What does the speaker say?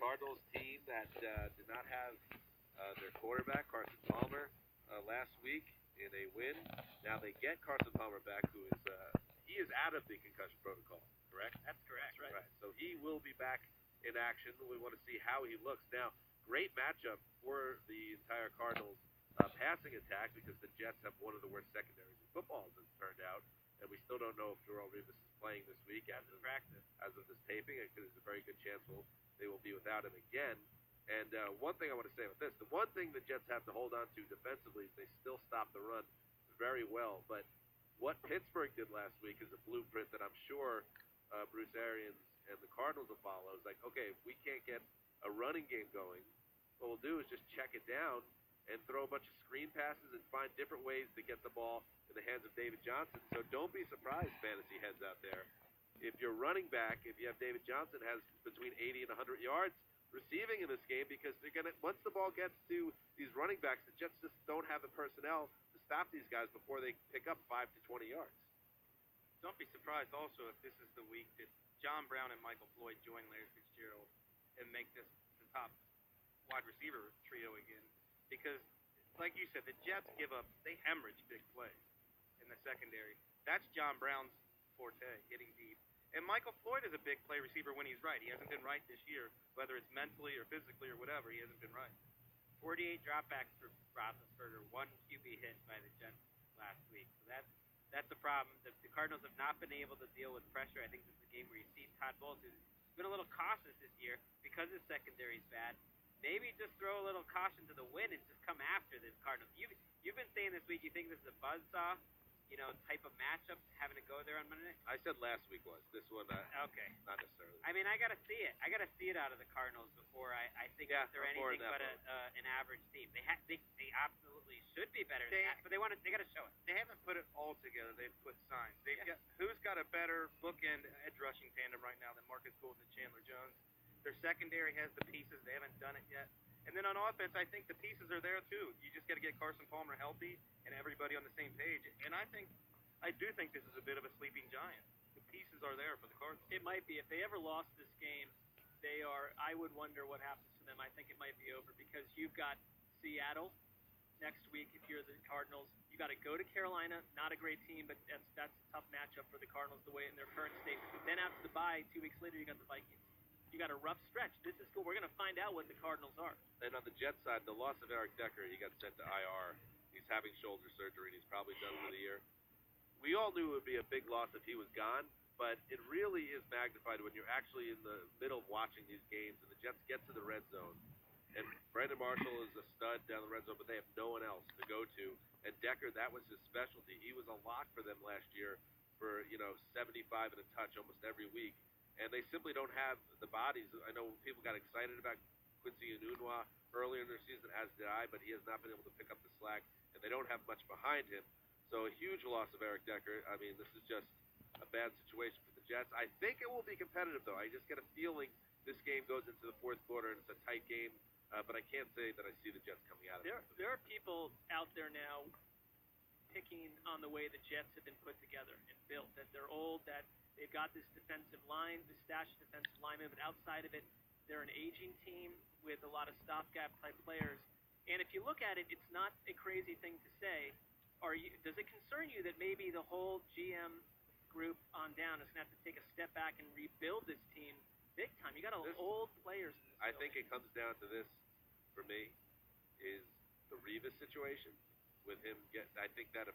Cardinals team that did not have their quarterback, Carson Palmer, last week in a win. Now they get Carson Palmer back, who is he is out of the concussion protocol, correct? That's correct. Right. So he will be back in action. We want to see how he looks. Now, great matchup for the entire Cardinals passing attack because the Jets have one of the worst secondaries in football, as it's turned out. And we still don't know if Darrelle Revis is playing this week as of this taping. There's a very good chance they will be without him again. And one thing I want to say with this, the one thing the Jets have to hold on to defensively is they still stop the run very well. But what Pittsburgh did last week is a blueprint that I'm sure Bruce Arians and the Cardinals will follow. It's like, okay, if we can't get a running game going, what we'll do is just check it down and throw a bunch of screen passes and find different ways to get the ball in the hands of David Johnson. So don't be surprised, fantasy heads out there. If your running back, if you have David Johnson, has between 80 and 100 yards receiving in this game, because they're gonna, once the ball gets to these running backs, the Jets just don't have the personnel to stop these guys before they pick up 5 to 20 yards. Don't be surprised also if this is the week that John Brown and Michael Floyd join Larry Fitzgerald and make this the top wide receiver trio again. Because, like you said, the Jets they hemorrhage big plays in the secondary. That's John Brown's forte, getting deep. And Michael Floyd is a big play receiver when he's right. He hasn't been right this year, whether it's mentally or physically or whatever. He hasn't been right. 48 dropbacks for Roethlisberger, 1 QB hit by the Jets last week. So that's the problem. The Cardinals have not been able to deal with pressure. I think this is a game where you see Todd Bowles, who's been a little cautious this year because his secondary is bad. Maybe just throw a little caution to the wind and just come after this Cardinals. You've been saying this week you think this is a buzzsaw, type of matchup, having to go there on Monday night? I said last week was. This one, okay. Not necessarily. I mean, I got to see it. I got to see it out of the Cardinals before I think that they're anything but an average team. They absolutely should be better than that, but they got to show it. They haven't put it all together. They've put signs. Who's got a better bookend edge rushing tandem right now than Marcus Golden and Chandler Jones? Their secondary has the pieces. They haven't done it yet. And then on offense, I think the pieces are there too. You just got to get Carson Palmer healthy and everybody on the same page. And I do think this is a bit of a sleeping giant. The pieces are there for the Cardinals. It might be. If they ever lost this game, I would wonder what happens to them. I think it might be over because you've got Seattle next week if you're the Cardinals. You got to go to Carolina, not a great team, but that's a tough matchup for the Cardinals the way in their current state. Then after the bye, 2 weeks later, you got the Vikings. You got a rough stretch. This is cool. We're going to find out what the Cardinals are. And on the Jets side, the loss of Eric Decker, he got sent to IR. He's having shoulder surgery, and he's probably done for the year. We all knew it would be a big loss if he was gone, but it really is magnified when you're actually in the middle of watching these games, and the Jets get to the red zone. And Brandon Marshall is a stud down the red zone, but they have no one else to go to. And Decker, that was his specialty. He was a lock for them last year for, 75 and a touch almost every week. And they simply don't have the bodies. I know people got excited about Quincy Enunwa earlier in their season, as did I, but he has not been able to pick up the slack, and they don't have much behind him. So a huge loss of Eric Decker. I mean, this is just a bad situation for the Jets. I think it will be competitive, though. I just get a feeling this game goes into the fourth quarter, and it's a tight game, but I can't say that I see the Jets coming out of it. There are people out there now picking on the way the Jets have been put together and built, that they're old, that they've got this defensive line, this stashed defensive lineman, but outside of it, they're an aging team with a lot of stopgap type players. And if you look at it, it's not a crazy thing to say. Does it concern you that maybe the whole GM group on down is going to have to take a step back and rebuild this team big time? You got old players in this I think it comes down to this, for me, is the Revis situation with him. I think that